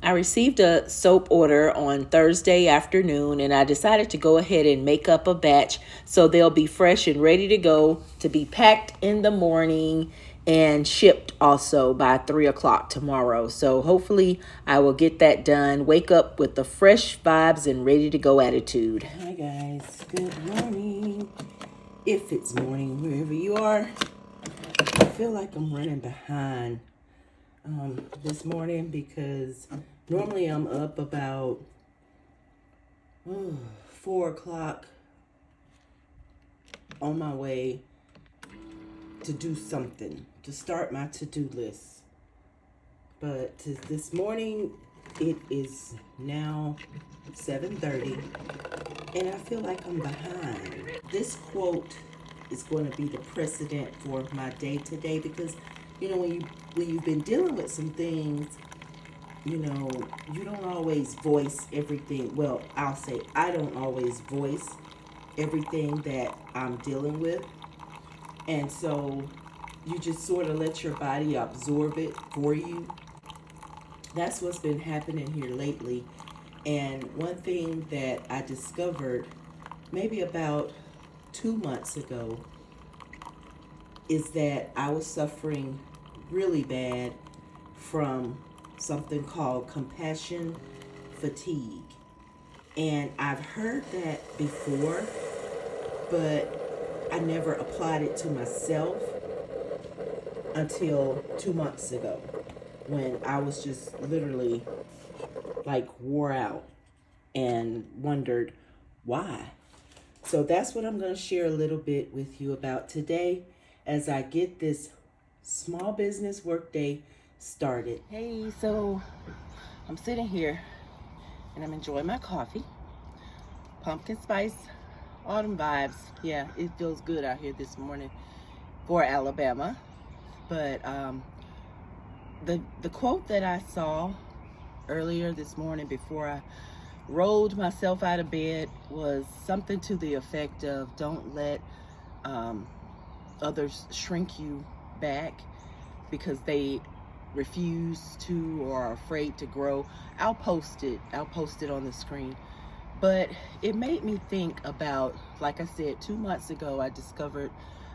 I received a soap order on Thursday afternoon, and I decided to go ahead and make up a batch so they'll be fresh and ready to go to be packed in the morning and shipped also by 3 o'clock tomorrow. So hopefully I will get that done. Wake up with the fresh vibes and ready to go attitude. Hi guys, good morning. If it's morning wherever you are. I feel like I'm running behind this morning because normally I'm up about 4 o'clock on my way to do something, to start my to-do list. But this morning it is now 7:30 and I feel like I'm behind. This quote is going to be the precedent for my day today because when you've been dealing with some things, you don't always voice everything. Well, I'll say I don't always voice everything that I'm dealing with. And so you just sort of let your body absorb it for you. That's what's been happening here lately. And one thing that I discovered maybe about 2 months ago is that I was suffering really bad from something called compassion fatigue. And I've heard that before, but I never applied it to myself until 2 months ago when I was just literally like wore out and wondered why. So that's what I'm going to share a little bit with you about today as I get this small business workday started. Hey, so I'm sitting here and I'm enjoying my coffee. Pumpkin spice, autumn vibes. Yeah, it feels good out here this morning for Alabama. But the quote that I saw earlier this morning before I rolled myself out of bed was something to the effect of don't let others shrink you back because they refuse to or are afraid to grow. I'll post it on the screen. But it made me think about, like I said, 2 months ago I discovered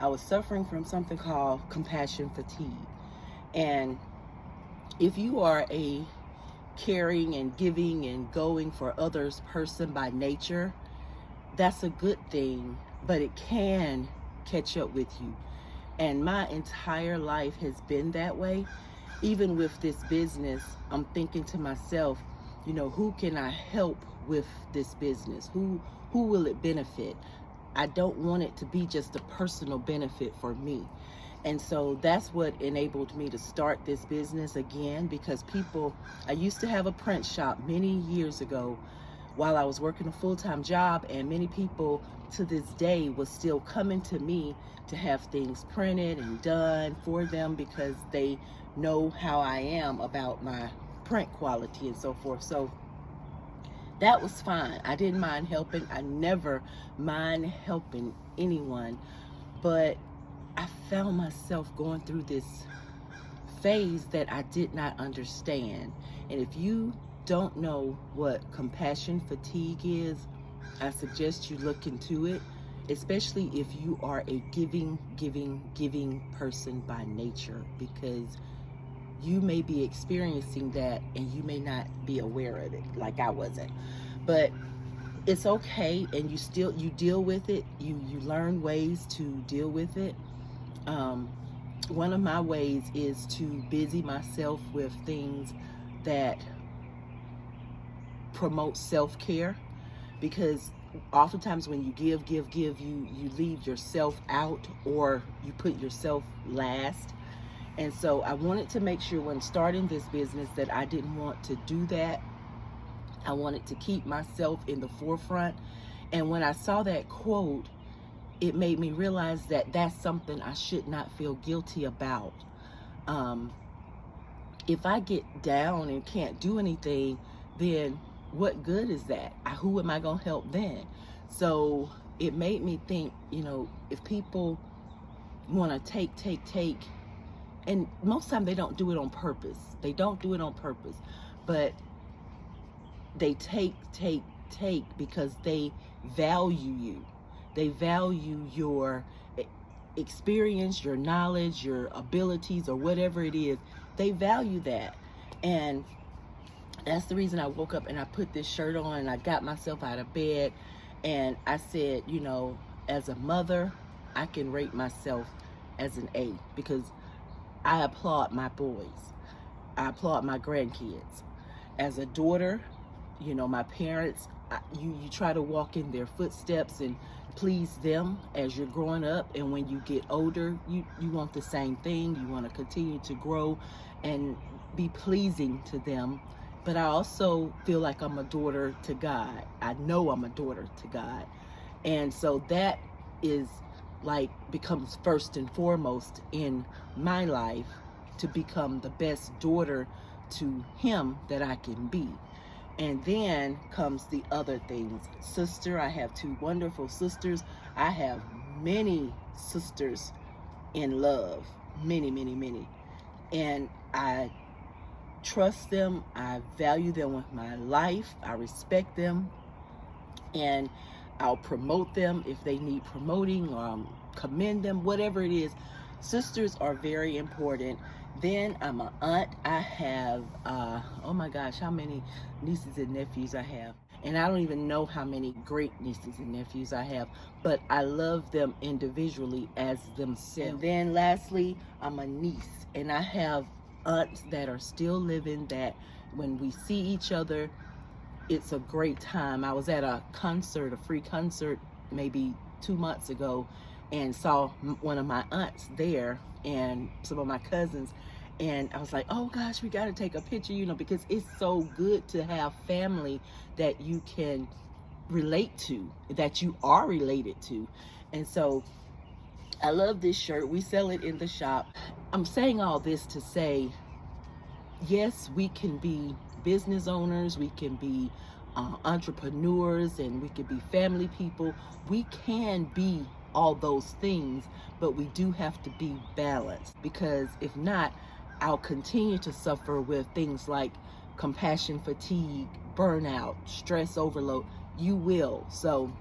I was suffering from something called compassion fatigue. And if you are a caring and giving and going for others person by nature, that's a good thing, but it can catch up with you. And my entire life has been that way. Even with this business, I'm thinking to myself, who can I help with this business? Who will it benefit? I don't want it to be just a personal benefit for me. And so that's what enabled me to start this business again, because I used to have a print shop many years ago while I was working a full-time job, and many people to this day was still coming to me to have things printed and done for them because they know how I am about my print quality and so forth. So that was fine. I didn't mind helping. I never mind helping anyone, but I found myself going through this phase that I did not understand. And if you don't know what compassion fatigue is, I suggest you look into it, especially if you are a giving person by nature, because you may be experiencing that and you may not be aware of it, like I wasn't. But it's okay, and you deal with it. You learn ways to deal with it. One of my ways is to busy myself with things that promote self-care, because oftentimes when you give, you leave yourself out or you put yourself last. And so I wanted to make sure when starting this business that I didn't want to do that. I wanted to keep myself in the forefront. And when I saw that quote, it made me realize that that's something I should not feel guilty about. If I get down and can't do anything, then what good is that? Who am I going to help then? So it made me think, if people want to take, and most of the time they don't do it on purpose. But they take because they value you. They value your experience, your knowledge, your abilities, or whatever it is. They value that. And that's the reason I woke up and I put this shirt on and I got myself out of bed and I said, you know, as a mother, I can rate myself as an A, because I applaud my boys. I applaud my grandkids. As a daughter, you know, my parents, you try to walk in their footsteps and please them as you're growing up, and when you get older, you want the same thing. You want to continue to grow and be pleasing to them. But I also feel like I'm a daughter to God. I know I'm a daughter to God. And so that is like becomes first and foremost in my life, to become the best daughter to him that I can be. And then comes the other things. Sister, I have 2 wonderful sisters. I have many sisters in love, many, many, many. And I trust them. I value them with my life. I respect them. And I'll promote them if they need promoting, or commend them, whatever it is. Sisters are very important. Then I'm an aunt. I have, oh my gosh, how many nieces and nephews I have. And I don't even know how many great nieces and nephews I have, but I love them individually as themselves. And then lastly, I'm a niece, and I have aunts that are still living, that when we see each other, it's a great time. I was at a concert, a free concert, maybe 2 months ago, and saw one of my aunts there and some of my cousins. And I was like, oh gosh, we got to take a picture, you know, because it's so good to have family that you can relate to, that you are related to. And so I love this shirt. We sell it in the shop. I'm saying all this to say, yes, we can be business owners, we can be entrepreneurs, and we can be family people. We can be all those things, but we do have to be balanced, because if not, I'll continue to suffer with things like compassion fatigue, burnout, stress overload. You will. So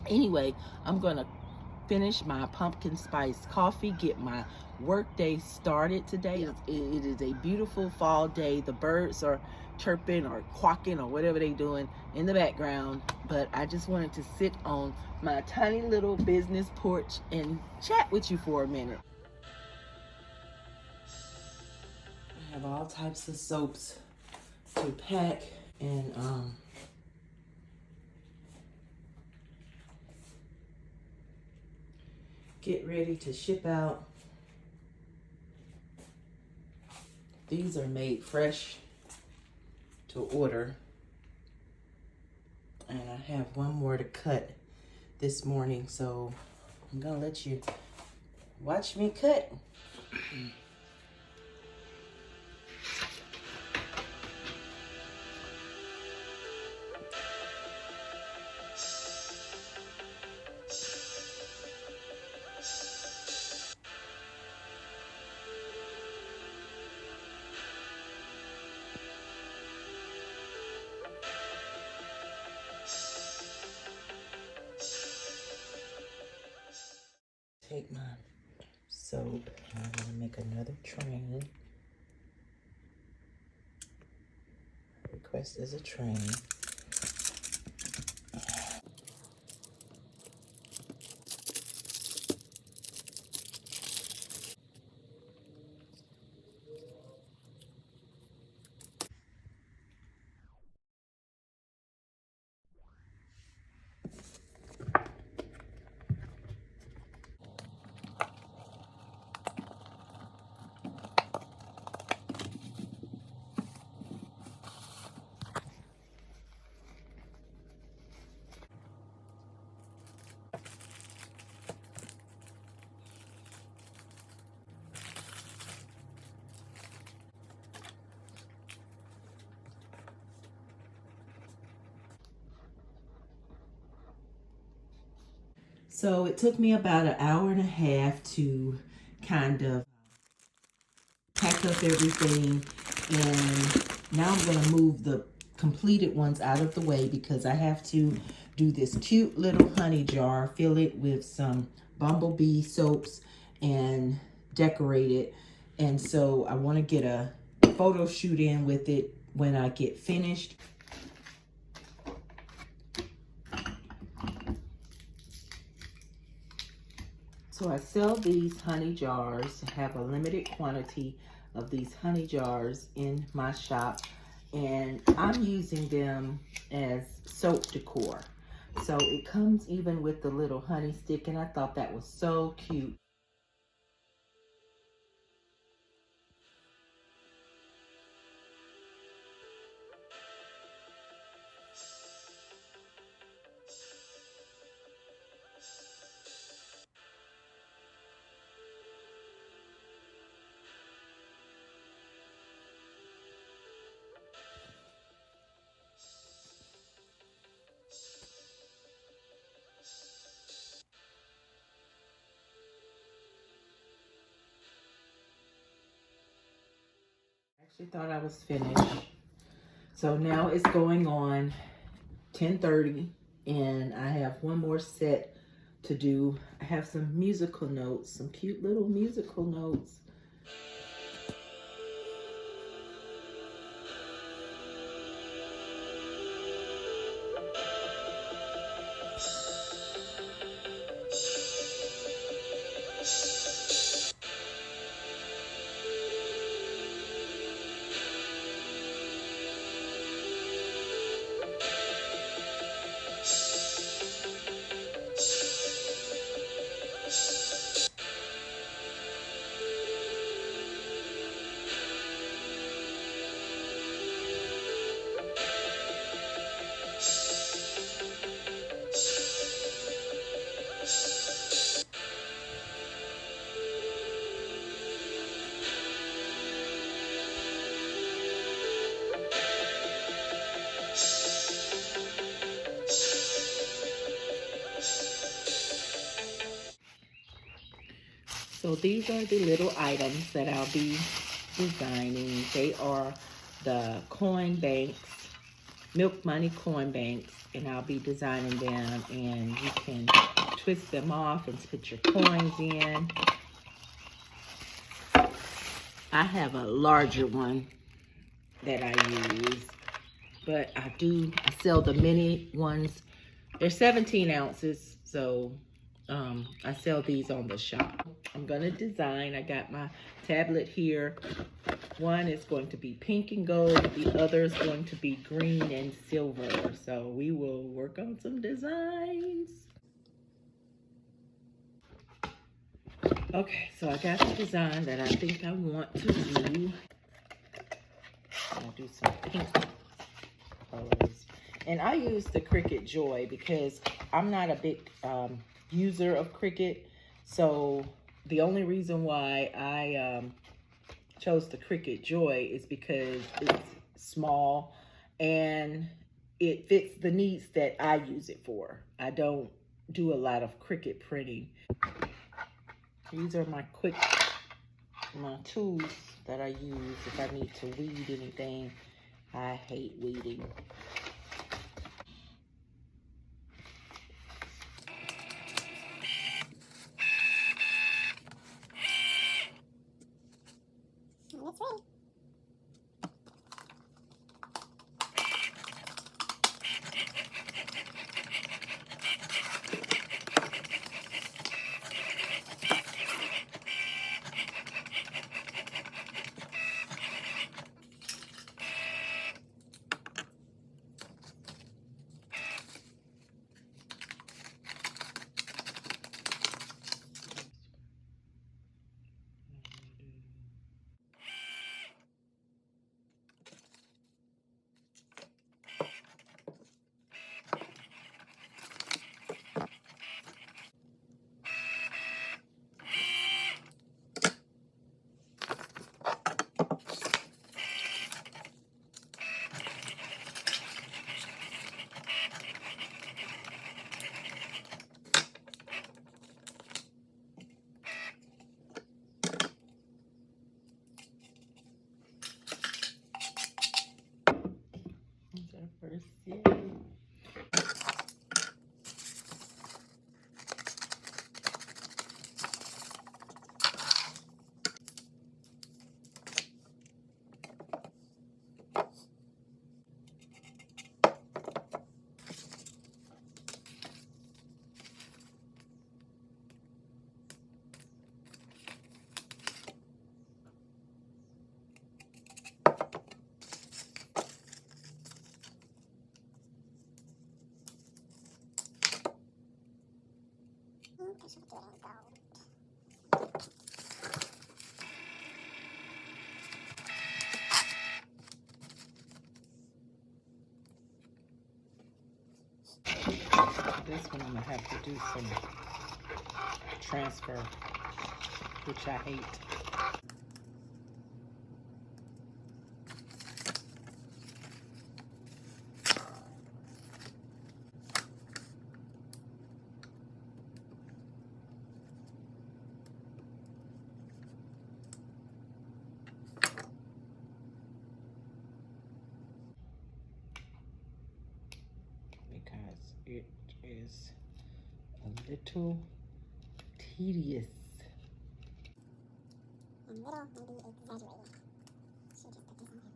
anyway, I'm gonna finish my pumpkin spice coffee, get my work day started today. It is a beautiful fall day. The birds are chirping or quacking or whatever they're doing in the background, but I just wanted to sit on my tiny little business porch and chat with you for a minute. I have all types of soaps to pack and get ready to ship out. These are made fresh to order. And I have one more to cut this morning, so I'm gonna let you watch me cut. Take my soap and I'm gonna make another train. Request is a train. So it took me about an hour and a half to kind of pack up everything, and now I'm going to move the completed ones out of the way because I have to do this cute little honey jar, fill it with some bumblebee soaps and decorate it. And so I want to get a photo shoot in with it when I get finished. So I sell these honey jars. I have a limited quantity of these honey jars in my shop, and I'm using them as soap decor. So it comes even with the little honey stick, and I thought that was so cute. Actually thought I was finished. So now it's going on 10:30, and I have one more set to do. I have some musical notes, some cute little musical notes. So these are the little items that I'll be designing. They are the coin banks, milk money coin banks, and I'll be designing them, and you can twist them off and put your coins in. I have a larger one that I use, but I sell the mini ones. They're 17 ounces, so I sell these on the shop. I'm gonna design. I got my tablet here. One is going to be pink and gold. The other is going to be green and silver. So we will work on some designs. Okay, so I got the design that I think I want to do. I'll do some pink colors. And I use the Cricut Joy because I'm not a big user of Cricut. So the only reason why I chose the Cricut Joy is because it's small and it fits the needs that I use it for. I don't do a lot of Cricut printing. These are my tools that I use if I need to weed anything. I hate weeding. mercy. This one I'm gonna have to do some transfer, which I hate. Because it is a little tedious. And little, maybe exaggerated. Should just put this on there.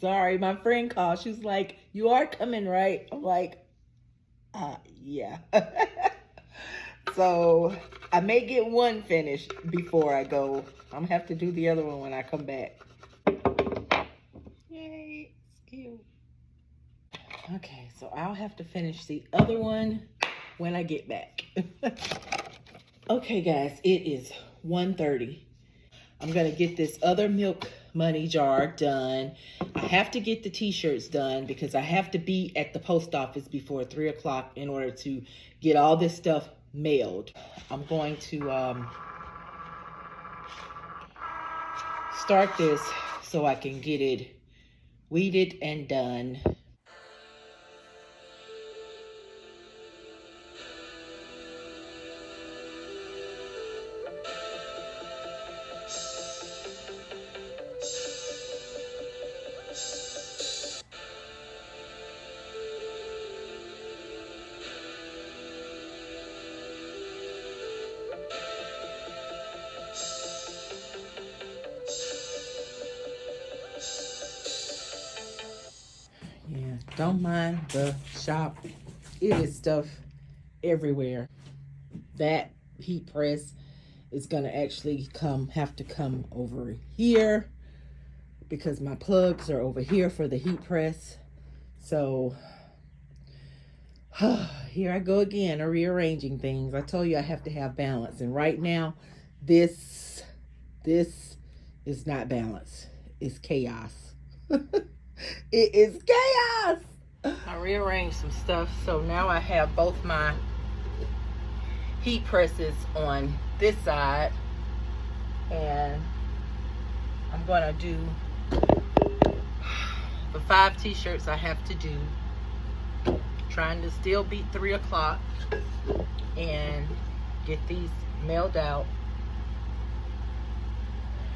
Sorry, my friend called. She was like, "You are coming, right?" I'm like, yeah. So I may get one finished before I go. I'm gonna have to do the other one when I come back. Yay, it's cute. Okay, so I'll have to finish the other one when I get back. Okay, guys, it is 1:30. I'm gonna get this other milk money jar done. I have to get the t-shirts done because I have to be at the post office before 3 o'clock in order to get all this stuff mailed. I'm going to start this so I can get it weeded and done. Yeah, don't mind the shop. It is stuff everywhere. That heat press is gonna actually have to come over here because my plugs are over here for the heat press. So here I go again, rearranging things. I told you I have to have balance, and right now this is not balance. It's chaos. It is chaos. I rearranged some stuff, so now I have both my heat presses on this side, and I'm gonna do the 5 t-shirts I have to do, trying to still beat 3 o'clock and get these mailed out,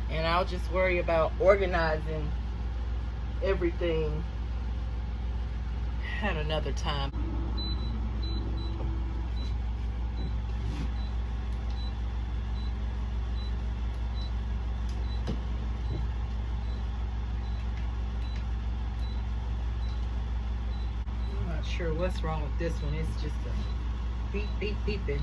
and I'll just worry about organizing everything at another time. I'm not sure what's wrong with this one. It's just a beep, beep, beeping.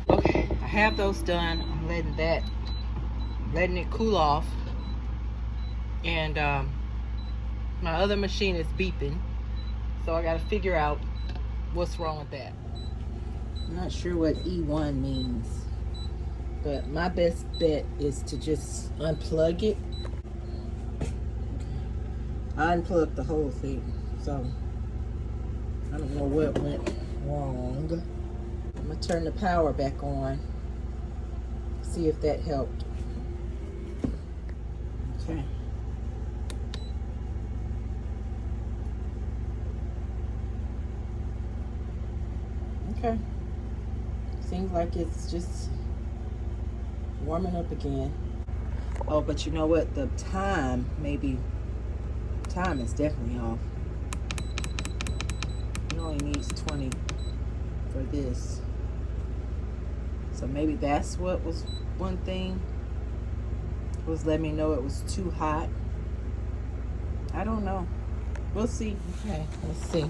Okay, I have those done. I'm letting it cool off. And my other machine is beeping. So I gotta figure out what's wrong with that. I'm not sure what E1 means, but my best bet is to just unplug it I unplugged the whole thing, so I don't know what went wrong. I'm gonna turn the power back on, see if that helped. Okay. Okay. Seems like it's just warming up again. Oh, but you know what? The time is definitely off. It only needs 20 for this. So maybe that's what was one thing. Was letting me know it was too hot. I don't know. We'll see. Okay, let's see.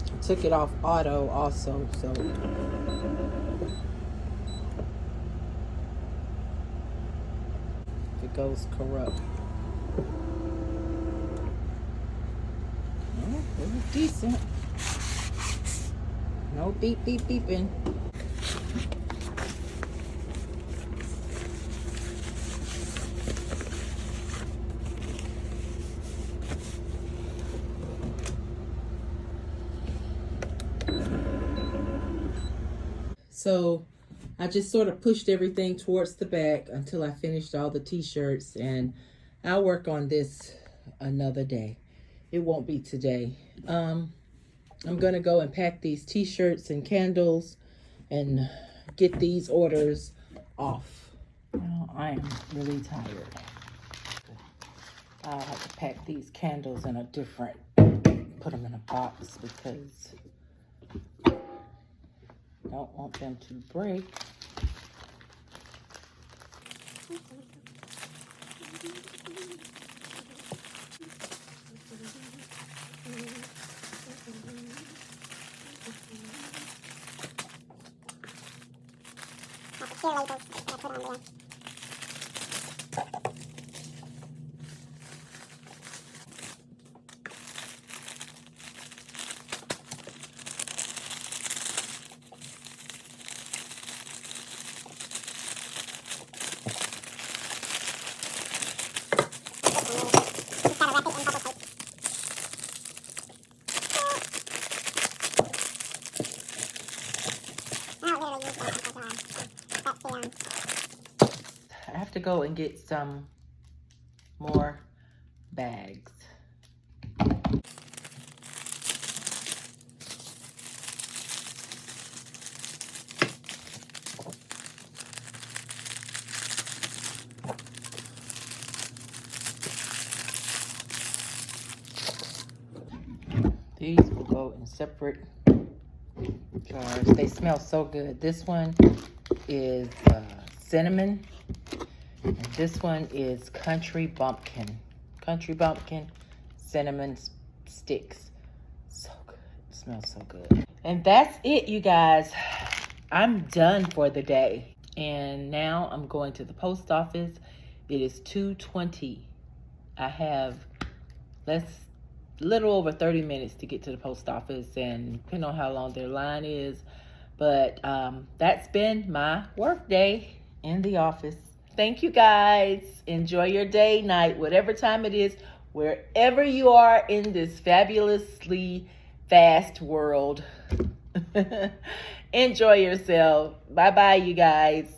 I took it off auto also, so if it goes corrupt. Oh, it was decent. No beep beep beeping. So I just sort of pushed everything towards the back until I finished all the t-shirts, and I'll work on this another day. It won't be today. I'm gonna go and pack these t-shirts and candles and get these orders off. Now, I am really tired. I'll have to pack these candles in a different, put them in a box because I don't want them to break. Here labels that I put on there. Just gotta wrap it in bubble tape. I don't really use that at all. That's the I have to go and get some more bags. These will go in separate jars. They smell so good. This one is cinnamon, and this one is country bumpkin. Country bumpkin, cinnamon sticks. So good. It smells so good. And that's it, you guys. I'm done for the day. And now I'm going to the post office. It is 2:20. I have little over 30 minutes to get to the post office, and depending on how long their line is. But that's been my work day in the office. Thank you guys. Enjoy your day, night, whatever time it is, wherever you are in this fabulously fast world. Enjoy yourself. Bye-bye, you guys.